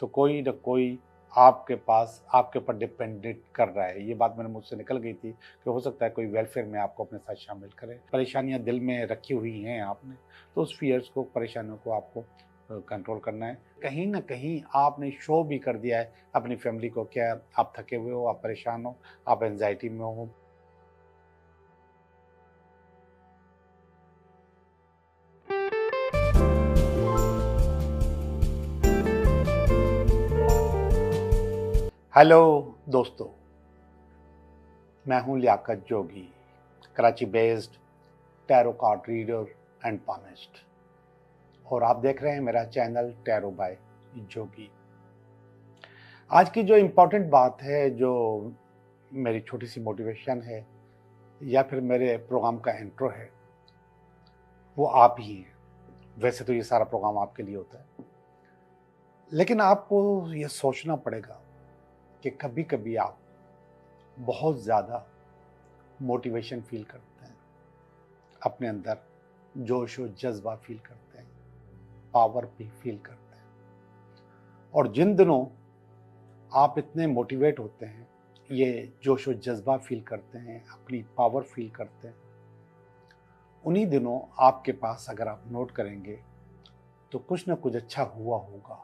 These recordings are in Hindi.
तो कोई ना कोई आपके पास आपके ऊपर डिपेंडेंट कर रहा है। ये बात मेरे मुँह से निकल गई थी कि हो सकता है कोई वेलफेयर में आपको अपने साथ शामिल करे। परेशानियाँ दिल में रखी हुई हैं आपने, तो उस फ़ियर्स को, परेशानियों को आपको कंट्रोल करना है। कहीं न कहीं आपने शो भी कर दिया है अपनी फैमिली को, क्या आप थके हुए हो, आप परेशान हो, आप एंग्ज़ायटी में हो। हेलो दोस्तों, मैं हूँ Liaquat Jogi, Karachi based tarot card reader and palmist, और आप देख रहे हैं मेरा चैनल टैरो बाय जोगी। आज की जो इम्पोर्टेंट बात है, जो मेरी छोटी सी मोटिवेशन है या फिर मेरे प्रोग्राम का इंट्रो है, वो आप ही हैं। वैसे तो ये सारा प्रोग्राम आपके लिए होता है, लेकिन आपको ये सोचना पड़ेगा कि कभी कभी आप बहुत ज़्यादा मोटिवेशन फील करते हैं, अपने अंदर जोश और जज्बा फील करते हैं, पावर भी फील करते हैं। और जिन दिनों आप इतने मोटिवेट होते हैं, ये जोश और जज्बा फील करते हैं, अपनी पावर फील करते हैं, उन्हीं दिनों आपके पास अगर आप नोट करेंगे तो कुछ ना कुछ अच्छा हुआ होगा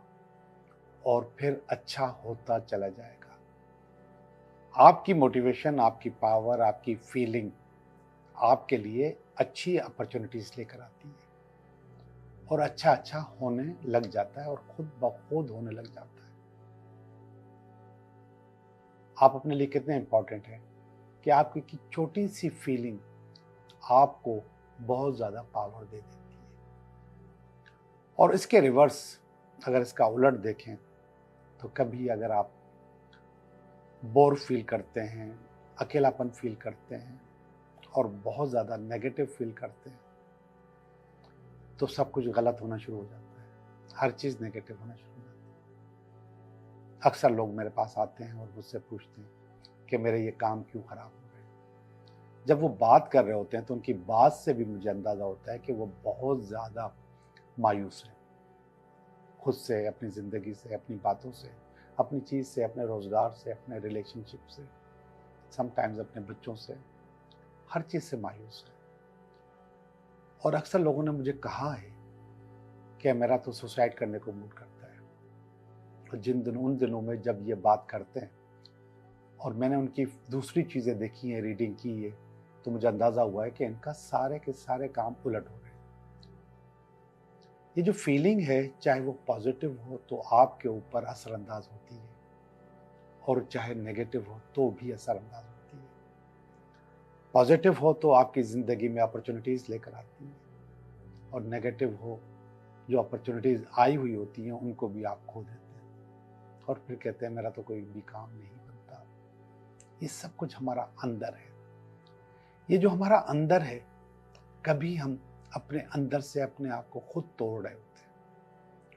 और फिर अच्छा होता चला जाएगा। आपकी मोटिवेशन, आपकी पावर, आपकी फीलिंग आपके लिए अच्छी अपॉर्चुनिटीज लेकर आती है और अच्छा अच्छा होने लग जाता है और खुद ब खुद होने लग जाता है। आप अपने लिए कितने इंपॉर्टेंट हैं कि आपकी की छोटी सी फीलिंग आपको बहुत ज़्यादा पावर दे देती है। और इसके रिवर्स, अगर इसका उलट देखें, तो कभी अगर आप बोर फील करते हैं, अकेलापन फील करते हैं और बहुत ज़्यादा नेगेटिव फील करते हैं, तो सब कुछ गलत होना शुरू हो जाता है, हर चीज़ नेगेटिव होना शुरू हो जाती है। अक्सर लोग मेरे पास आते हैं और मुझसे पूछते हैं कि मेरे ये काम क्यों ख़राब हो रहे हैं। जब वो बात कर रहे होते हैं तो उनकी बात से भी मुझे अंदाज़ा होता है कि वो बहुत ज़्यादा मायूस हैं, खुद से, अपनी ज़िंदगी से, अपनी बातों से, अपनी चीज़ से, अपने रोज़गार से, अपने रिलेशनशिप से, समटाइम्स अपने बच्चों से, हर चीज़ से मायूस है। और अक्सर लोगों ने मुझे कहा है कि मेरा तो सुसाइड करने को मूड करता है। और उन दिनों में जब ये बात करते हैं और मैंने उनकी दूसरी चीज़ें देखी हैं, रीडिंग की है, तो मुझे अंदाज़ा हुआ है कि इनका सारे के सारे काम उलट हो रहे हैं। ये जो फीलिंग है, चाहे वो पॉजिटिव हो तो आपके ऊपर असरअंदाज होती है, और चाहे नेगेटिव हो तो भी असरअंदाज होती है। पॉजिटिव हो तो आपकी ज़िंदगी में अपॉर्चुनिटीज़ लेकर आती है, और नेगेटिव हो, जो अपॉर्चुनिटीज़ आई हुई होती हैं उनको भी आप खो देते हैं और फिर कहते हैं मेरा तो कोई भी काम नहीं बनता। ये सब कुछ हमारा अंदर है। ये जो हमारा अंदर है, कभी हम अपने अंदर से अपने आप को खुद तोड़ रहे होते हैं,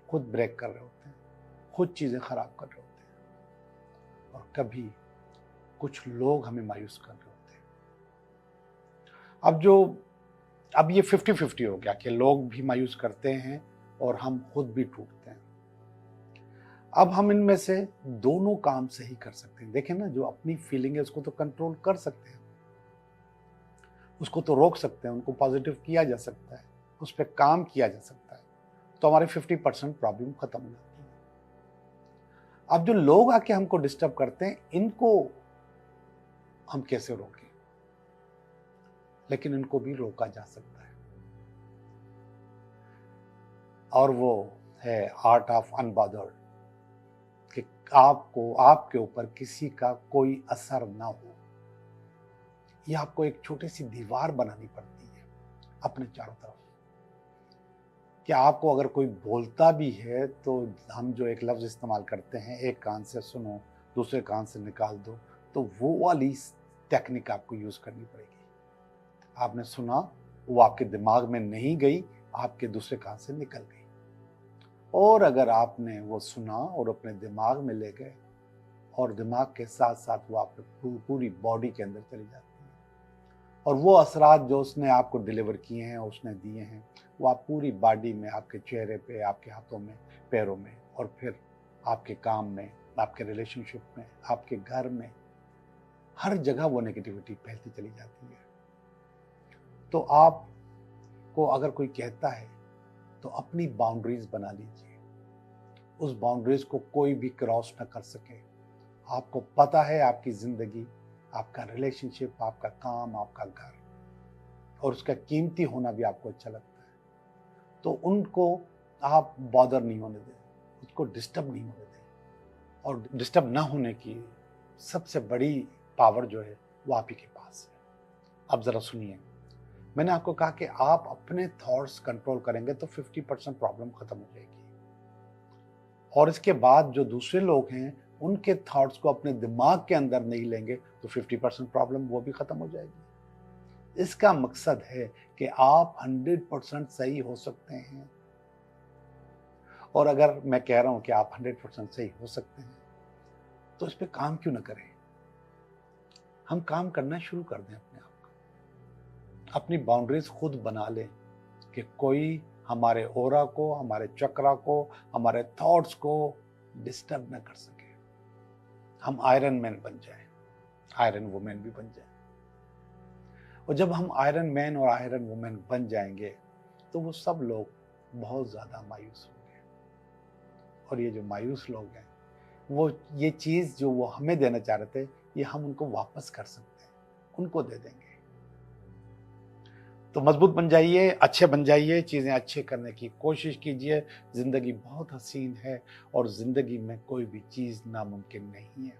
खुद ब्रेक कर रहे होते हैं, खुद चीज़ें खराब कर रहे होते हैं, और कभी कुछ लोग हमें मायूस कर रहे होते हैं। अब ये 50-50 हो गया कि लोग भी मायूस करते हैं और हम खुद भी टूटते हैं। अब हम इनमें से दोनों काम सही कर सकते हैं। देखें ना, जो अपनी फीलिंग है उसको तो कंट्रोल कर सकते हैं, उसको तो रोक सकते हैं, उनको पॉजिटिव किया जा सकता है, उस पर काम किया जा सकता है, तो हमारे 50% प्रॉब्लम खत्म हो जाती है। अब जो लोग आके हमको डिस्टर्ब करते हैं, इनको हम कैसे रोकें? लेकिन इनको भी रोका जा सकता है, और वो है आर्ट ऑफ अनबॉदर्ड, कि आपको, आपके ऊपर किसी का कोई असर ना हो। ये आपको एक छोटी सी दीवार बनानी पड़ती है अपने चारों तरफ, कि आपको अगर कोई बोलता भी है तो हम जो एक लफ्ज़ इस्तेमाल करते हैं, एक कान से सुनो, दूसरे कान से निकाल दो, तो वो वाली टेक्निक आपको यूज़ करनी पड़ेगी। आपने सुना, वो आपके दिमाग में नहीं गई, आपके दूसरे कान से निकल गई। और अगर आपने वो सुना और अपने दिमाग में ले गए, और दिमाग के साथ साथ वो आपके पूरी बॉडी के अंदर चली जाती है, और वो असरात जो उसने आपको डिलीवर किए हैं, उसने दिए हैं, वो आप पूरी बॉडी में, आपके चेहरे पे, आपके हाथों में, पैरों में, और फिर आपके काम में, आपके रिलेशनशिप में, आपके घर में, हर जगह वो नेगेटिविटी फैलती चली जाती है। तो आपको अगर कोई कहता है तो अपनी बाउंड्रीज बना लीजिए, उस बाउंड्रीज को कोई भी क्रॉस ना कर सके। आपको पता है आपकी जिंदगी, आपका रिलेशनशिप, आपका काम, आपका घर और उसका कीमती होना भी आपको अच्छा लगता है, तो उनको आप बॉदर नहीं होने दें, उसको डिस्टर्ब नहीं होने दें। और डिस्टर्ब ना होने की सबसे बड़ी पावर जो है वो आप ही के पास है। अब जरा सुनिए, मैंने आपको कहा कि आप अपने थॉट्स कंट्रोल करेंगे तो 50% प्रॉब्लम खत्म हो जाएगी, और इसके बाद जो दूसरे लोग हैं उनके थॉट्स को अपने दिमाग के अंदर नहीं लेंगे तो 50% प्रॉब्लम वो भी खत्म हो जाएगी। इसका मकसद है कि आप 100% सही हो सकते हैं, और अगर मैं कह रहा हूं कि आप 100% सही हो सकते हैं तो इस पे काम क्यों ना करें। हम काम करना शुरू कर दें अपने आप को, अपनी बाउंड्रीज खुद बना लें कि कोई हमारे ओरा को, हमारे चक्रा को, हमारे थॉट्स को डिस्टर्ब ना कर सके। हम आयरन मैन बन जाएं, आयरन वुमेन भी बन जाएं। और जब हम आयरन मैन और आयरन वुमेन बन जाएंगे तो वो सब लोग बहुत ज्यादा मायूस होंगे, और ये जो मायूस लोग हैं वो ये चीज जो वो हमें देना चाह रहे थे ये हम उनको वापस कर सकते हैं, उनको दे देंगे। तो मजबूत बन जाइए, अच्छे बन जाइए, चीजें अच्छे करने की कोशिश कीजिए। जिंदगी बहुत हसीन है और जिंदगी में कोई भी चीज नामुमकिन नहीं है।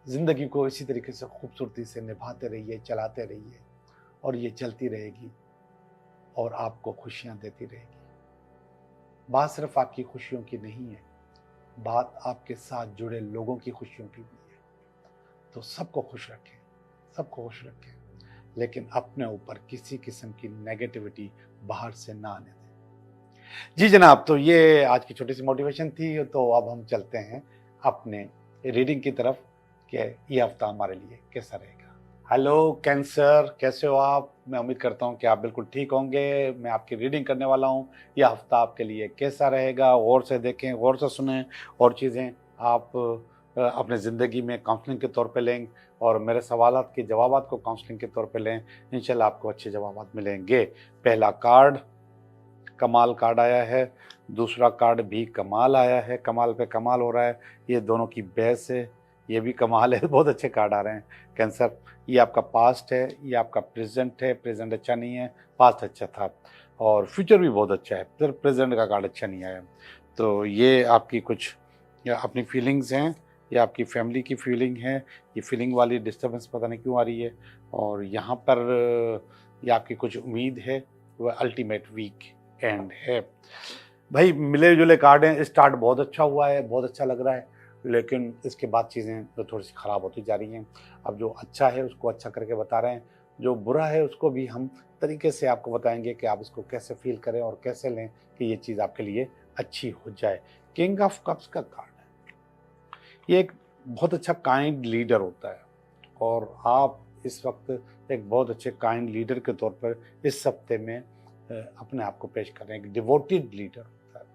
जिंदगी को इसी तरीके से खूबसूरती से निभाते रहिए, चलाते रहिए, और ये चलती रहेगी और आपको खुशियां देती रहेगी। बात सिर्फ आपकी खुशियों की नहीं है, बात आपके साथ जुड़े लोगों की खुशियों की भी है। तो सबको खुश रखें, सबको खुश रखें, लेकिन अपने ऊपर किसी किस्म की नेगेटिविटी बाहर से ना आने दें। जी जनाब, तो ये आज की छोटी सी मोटिवेशन थी। तो अब हम चलते हैं अपने रीडिंग की तरफ कि ये हफ्ता हमारे लिए कैसा रहेगा। हेलो कैंसर, कैसे हो आप? मैं उम्मीद करता हूँ कि आप बिल्कुल ठीक होंगे। मैं आपकी रीडिंग करने वाला हूँ, यह हफ्ता आपके लिए कैसा रहेगा। गौर से देखें, गौर से सुनें, और चीज़ें आप अपने ज़िंदगी में काउंसलिंग के तौर पे लें, और मेरे सवालात के जवाबात को काउंसलिंग के तौर पे लें। इंशाल्लाह आपको अच्छे जवाबात मिलेंगे। पहला कार्ड कमाल कार्ड आया है, दूसरा कार्ड भी कमाल आया है, कमाल पे कमाल हो रहा है। ये दोनों की बहस है, ये भी कमाल है। बहुत अच्छे कार्ड आ रहे हैं कैंसर। ये आपका पास्ट है, ये आपका प्रेजेंट है। प्रेजेंट अच्छा नहीं है, पास्ट अच्छा था, और फ्यूचर भी बहुत अच्छा है। फिर प्रेजेंट का कार्ड अच्छा नहीं आया। तो ये आपकी कुछ अपनी फीलिंग्स हैं, ये आपकी फैमिली की फीलिंग है। ये फीलिंग वाली डिस्टर्बेंस पता नहीं क्यों आ रही है। और यहाँ पर ये आपकी कुछ उम्मीद है, वह अल्टीमेट वीक एंड है। भाई मिले जुले कार्ड हैं। स्टार्ट बहुत अच्छा हुआ है, बहुत अच्छा लग रहा है, लेकिन इसके बाद चीज़ें तो थोड़ी सी ख़राब होती जा रही हैं। अब जो अच्छा है उसको अच्छा करके बता रहे हैं, जो बुरा है उसको भी हम तरीके से आपको बताएंगे कि आप इसको कैसे फील करें और कैसे लें कि ये चीज़ आपके लिए अच्छी हो जाए। किंग ऑफ कप्स का कार्ड है। ये एक बहुत अच्छा काइंड लीडर होता है, और आप इस वक्त एक बहुत अच्छे काइंड लीडर के तौर पर इस हफ्ते में अपने आप को पेश कर रहे हैं। एक डिवोटेड लीडर होता है।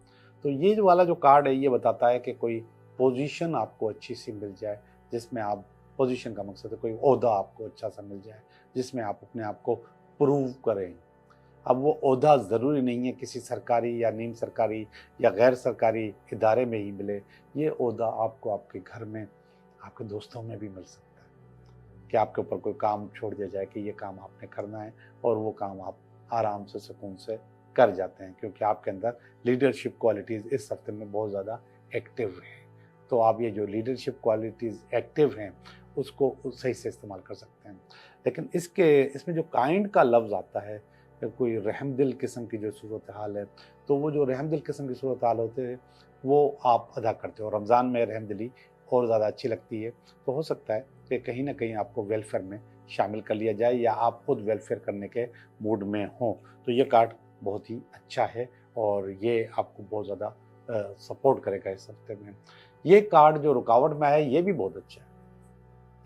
तो ये जो वाला जो कार्ड है ये बताता है कि कोई पोजीशन आपको अच्छी सी मिल जाए, जिसमें आप, पोजीशन का मकसद है कोई ओहदा आपको अच्छा सा मिल जाए जिसमें आप अपने आप को प्रूव करें। अब वो ओहदा ज़रूरी नहीं है किसी सरकारी या नीम सरकारी या गैर सरकारी इदारे में ही मिले। ये ओहदा आपको आपके घर में, आपके दोस्तों में भी मिल सकता है कि आपके ऊपर कोई काम छोड़ दिया जाए कि ये काम आपने करना है, और वो काम आप आराम से सुकून से कर जाते हैं, क्योंकि आपके अंदर लीडरशिप क्वालिटीज़ इस हफ्ते में बहुत ज़्यादा एक्टिव हैं। तो आप ये जो लीडरशिप क्वालिटीज़ एक्टिव हैं उसको सही से इस्तेमाल कर सकते हैं। लेकिन इसमें जो काइंड का लफ्ज़ आता है, कोई रहमदिल किस्म की जो सूरत हाल है, तो वो जो रहमदिल किस्म की सूरत हाल होते हैं वो आप अदा करते हो। रमज़ान में रहमदिली और ज़्यादा अच्छी लगती है। तो हो सकता है कि कहीं ना कहीं आपको वेलफेयर में शामिल कर लिया जाए, या आप खुद वेलफेयर करने के मूड में हों। तो ये कार्ड बहुत ही अच्छा है, और ये आपको बहुत ज़्यादा सपोर्ट करेगा इस हफ्ते में। ये कार्ड जो रुकावट में है ये भी बहुत अच्छा है।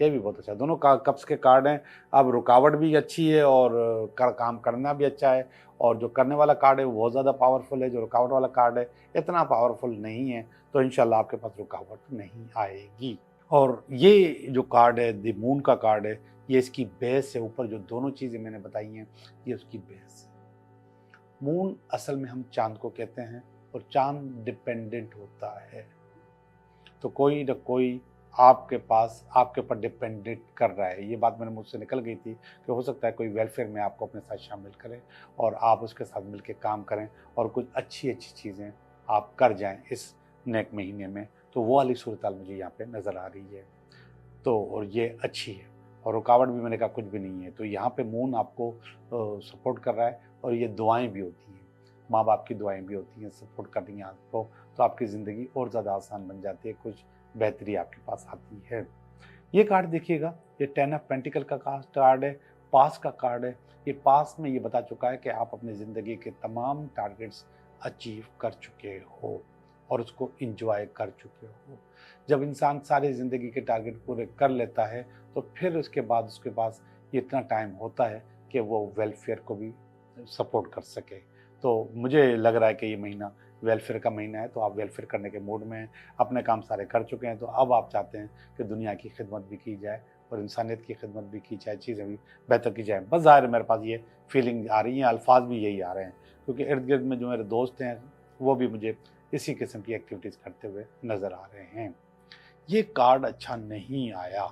ये भी बहुत अच्छा है। दोनों कप्स के कार्ड हैं। अब रुकावट भी अच्छी है और काम करना भी अच्छा है। और जो करने वाला कार्ड है वो बहुत ज़्यादा पावरफुल है, जो रुकावट वाला कार्ड है इतना पावरफुल नहीं है। तो इंशाल्लाह आपके पास रुकावट नहीं आएगी। और ये जो कार्ड है द मून का कार्ड है, ये इसकी बेस है। ऊपर जो दोनों चीज़ें मैंने बताई हैं ये उसकी बेस है। मून असल में हम चांद को कहते हैं और चांद डिपेंडेंट होता है। तो कोई न कोई आपके पास आपके ऊपर डिपेंडेंट कर रहा है। ये बात मेरे मुँह से निकल गई थी कि हो सकता है कोई वेलफेयर में आपको अपने साथ शामिल करे और आप उसके साथ मिलकर काम करें और कुछ अच्छी अच्छी चीज़ें आप कर जाएं इस नेक महीने में। तो वो वाली सूरत मुझे यहाँ पे नज़र आ रही है। तो और ये अच्छी है और रुकावट भी मैंने कहा कुछ भी नहीं है। तो यहाँ पे मून आपको सपोर्ट कर रहा है और ये दुआएं भी होती हैं, माँ बाप की दुआएं भी होती हैं, सपोर्ट करती हैं आपको। तो आपकी ज़िंदगी और ज़्यादा आसान बन जाती है, कुछ बेहतरी आपके पास आती है। ये कार्ड देखिएगा, ये 10 ऑफ पेंटिकल का कार्ड है, पास का कार्ड है। ये पास में ये बता चुका है कि आप अपनी ज़िंदगी के तमाम टारगेट्स अचीव कर चुके हो और उसको इंजॉय कर चुके हो। जब इंसान सारी ज़िंदगी के टारगेट पूरे कर लेता है तो फिर उसके बाद उसके पास इतना टाइम होता है कि वो वेलफेयर को भी सपोर्ट कर सके। तो मुझे लग रहा है कि ये महीना वेलफेयर का महीना है। तो आप वेलफेयर करने के मूड में हैं, अपने काम सारे कर चुके हैं। तो अब आप चाहते हैं कि दुनिया की खिदमत भी की जाए और इंसानियत की खिदमत भी की जाए, चीज़ें भी बेहतर की जाए। बस ज़ाहिर है मेरे पास ये फीलिंग आ रही है, अल्फाज भी यही आ रहे हैं क्योंकि इर्द गिर्द में जो मेरे दोस्त हैं वो भी मुझे इसी किस्म की एक्टिविटीज़ करते हुए नज़र आ रहे हैं। ये कार्ड अच्छा नहीं आया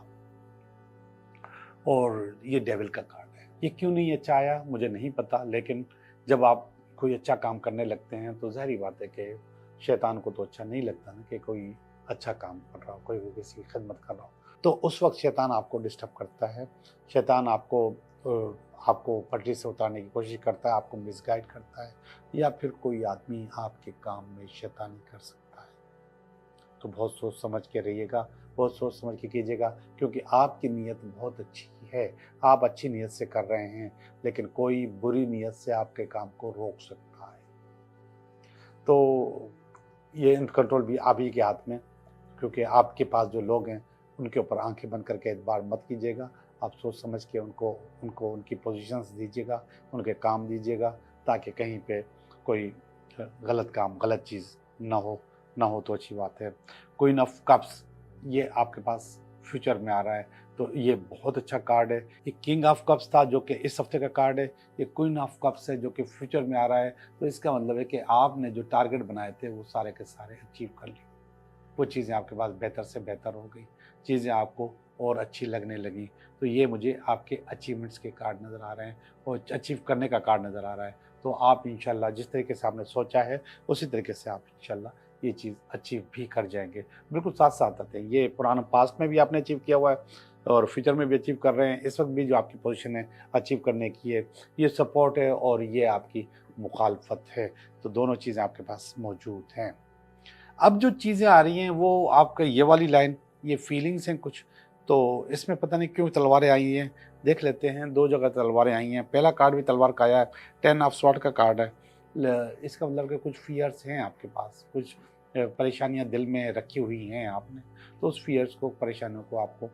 और ये डेविल का कार्ड है। ये क्यों नहीं अच्छा आया मुझे नहीं पता, लेकिन जब आप कोई अच्छा काम करने लगते हैं तो ज़ाहिर बात है कि शैतान को तो अच्छा नहीं लगता ना कि कोई अच्छा काम कर रहा हो, कोई भी किसी की खिदमत कर रहा हो। तो उस वक्त शैतान आपको डिस्टर्ब करता है, शैतान आपको पटरी से उतारने की कोशिश करता है, आपको मिसगाइड करता है, या फिर कोई आदमी आपके काम में शैतानी कर सकता है। तो बहुत सोच समझ के रहिएगा, बहुत सोच समझ के कीजिएगा, क्योंकि आपकी नीयत बहुत अच्छी है, आप अच्छी नीयत से कर रहे हैं, लेकिन कोई बुरी नीयत से आपके काम को रोक सकता है। तो ये कंट्रोल भी आप ही के हाथ में, क्योंकि आपके पास जो लोग हैं उनके ऊपर आंखें बंद करके एतबार मत कीजिएगा। आप सोच समझ के उनको उनको उनकी पोजीशंस दीजिएगा, उनके काम दीजिएगा, ताकि कहीं पे कोई गलत काम, गलत चीज़ ना हो तो अच्छी बात है। क्वीन ऑफ कप्स ये आपके पास फ्यूचर में आ रहा है, तो ये बहुत अच्छा कार्ड है। ये किंग ऑफ कप्स था जो कि इस हफ्ते का कार्ड है, ये क्वीन ऑफ कप्स है जो कि फ्यूचर में आ रहा है। तो इसका मतलब है कि आपने जो टारगेट बनाए थे वो सारे के सारे अचीव कर लिए, वो चीज़ें आपके पास बेहतर से बेहतर हो गई, चीज़ें आपको और अच्छी लगने लगी। तो ये मुझे आपके अचीवमेंट्स के कार्ड नज़र आ रहे हैं और अचीव करने का कार्ड नज़र आ रहा है। तो आप इंशाल्लाह जिस तरीके से आपने सोचा है उसी तरीके से आप इंशाल्लाह ये चीज़ अचीव भी कर जाएंगे। बिल्कुल साथ साथ आते हैं, ये पुराना पास्ट में भी आपने अचीव किया हुआ है और फ्यूचर में भी अचीव कर रहे हैं। इस वक्त भी जो आपकी पोजीशन है अचीव करने की है, ये सपोर्ट है और ये आपकी मुखालफत है। तो दोनों चीज़ें आपके पास मौजूद हैं। अब जो चीज़ें आ रही हैं वो आपका ये वाली लाइन, ये फीलिंग्स हैं कुछ, तो इसमें पता नहीं क्यों तलवारें आई हैं। देख लेते हैं, दो जगह तलवारें आई हैं। पहला कार्ड भी तलवार का आया है, 10 ऑफ स्वॉर्ड का कार्ड है। इसका मतलब कि कुछ फियर्स हैं आपके पास, कुछ परेशानियां दिल में रखी हुई हैं आपने। तो उस फियर्स को, परेशानियों को आपको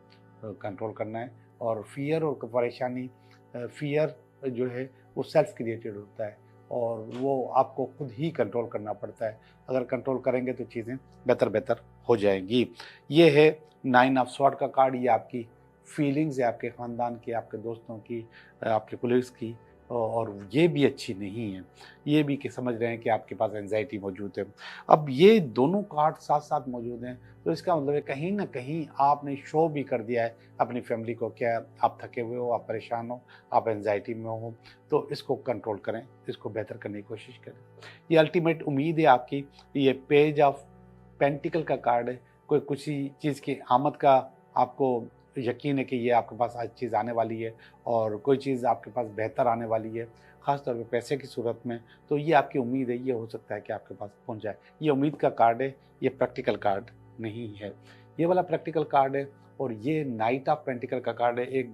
कंट्रोल करना है। और फियर और परेशानी, फियर जो है वो सेल्फ क्रिएटेड होता है और वो आपको खुद ही कंट्रोल करना पड़ता है। अगर कंट्रोल करेंगे तो चीज़ें बेहतर बेहतर हो जाएंगी। ये है 9 ऑफ स्वॉर्ड का कार्ड। ये आपकी फीलिंग्स है, आपके ख़ानदान की, आपके दोस्तों की, आपके पुलिस की, और ये भी अच्छी नहीं है। ये भी कि समझ रहे हैं कि आपके पास एंजाइटी मौजूद है। अब ये दोनों कार्ड साथ साथ मौजूद हैं, तो इसका मतलब है कहीं ना कहीं आपने शो भी कर दिया है अपनी फैमिली को, क्या आप थके हुए हो, आप परेशान हो, आप एंजाइटी में हो। तो इसको कंट्रोल करें, इसको बेहतर करने की कोशिश करें। ये अल्टीमेट उम्मीद है आपकी। ये पेज ऑफ पेंटिकल का कार्ड है। कोई किसी चीज़ की आमद का आपको यकीन है कि ये आपके पास आज चीज़ आने वाली है और कोई चीज़ आपके पास बेहतर आने वाली है, ख़ास तौर पे पैसे की सूरत में। तो ये आपकी उम्मीद है, ये हो सकता है कि आपके पास पहुंच जाए। ये उम्मीद का कार्ड है, ये प्रैक्टिकल कार्ड नहीं है। ये वाला प्रैक्टिकल कार्ड है और ये नाइट ऑफ पेंटिकल का कार्ड है। एक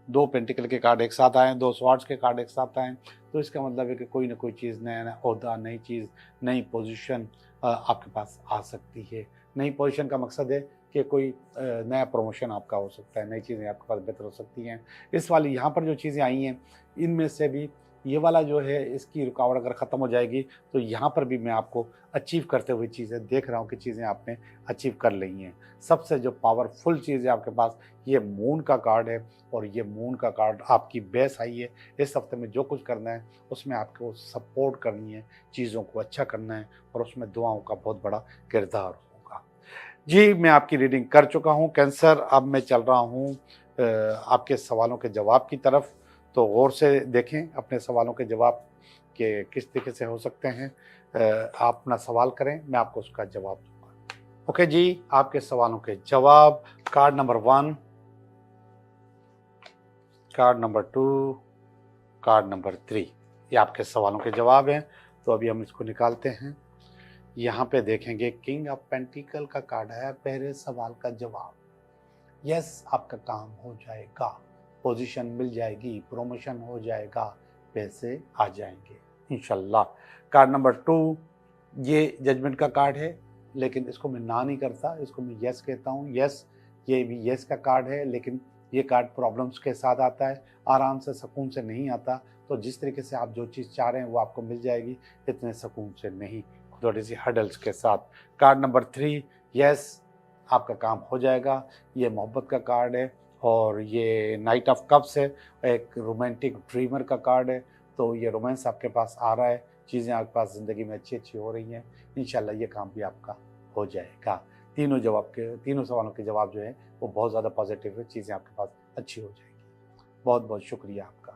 दो पेंटिकल के कार्ड एक साथ आए हैं, दो स्वॉर्ड्स के कार्ड एक साथ आए हैं। तो इसका मतलब है कि कोई ना कोई चीज़, नया ओहदा, नई चीज़, नई पोजीशन आपके पास आ सकती है। नई पोजीशन का मकसद है कि कोई नया प्रमोशन आपका हो सकता है, नई चीज़ें आपके पास बेहतर हो सकती हैं। इस वाली यहाँ पर जो चीज़ें आई हैं, इनमें से भी ये वाला जो है, इसकी रुकावट अगर ख़त्म हो जाएगी तो यहाँ पर भी मैं आपको अचीव करते हुए चीज़ें देख रहा हूँ कि चीज़ें आपने अचीव कर ली हैं। सबसे जो पावरफुल चीज़ है आपके पास, ये मून का कार्ड है, और ये मून का कार्ड आपकी बेस आई है। इस हफ्ते में जो कुछ करना है उसमें आपको सपोर्ट करनी है, चीज़ों को अच्छा करना है, और उसमें दुआओं का बहुत बड़ा किरदार होगा। जी, मैं आपकी रीडिंग कर चुका हूँ कैंसर। अब मैं चल रहा हूँ आपके सवालों के जवाब की तरफ। तो गौर से देखें अपने सवालों के जवाब के किस तरीके से हो सकते हैं। आप अपना सवाल करें, मैं आपको उसका जवाब दूंगा। ओके जी, आपके सवालों के जवाब। Card number 1, card number 2, card number 3, ये आपके सवालों के जवाब हैं। तो अभी हम इसको निकालते हैं। यहाँ पे देखेंगे किंग ऑफ पेंटिकल का कार्ड है, पहले सवाल का जवाब। यस, आपका काम हो जाएगा, पोजीशन मिल जाएगी, प्रमोशन हो जाएगा, पैसे आ जाएंगे इंशाल्लाह। कार्ड नंबर 2, ये जजमेंट का कार्ड है, लेकिन इसको मैं ना नहीं करता, इसको मैं यस कहता हूँ। यस, ये भी यस का कार्ड है, लेकिन ये कार्ड प्रॉब्लम्स के साथ आता है, आराम से सुकून से नहीं आता। तो जिस तरीके से आप जो चीज़ चाह रहे हैं वो आपको मिल जाएगी, इतने सुकून से नहीं, थोड़ी सी हडल्स के साथ। कार्ड नंबर 3, यस, आपका काम हो जाएगा। ये मोहब्बत का कार्ड है, और ये नाइट ऑफ कप्स है, एक रोमांटिक ड्रीमर का कार्ड है। तो ये रोमांस आपके पास आ रहा है, चीज़ें आपके पास ज़िंदगी में अच्छी अच्छी हो रही हैं। इंशाल्लाह ये काम भी आपका हो जाएगा। तीनों सवालों के जवाब जो है वो बहुत ज़्यादा पॉजिटिव है, चीज़ें आपके पास अच्छी हो जाएगी। बहुत बहुत शुक्रिया आपका।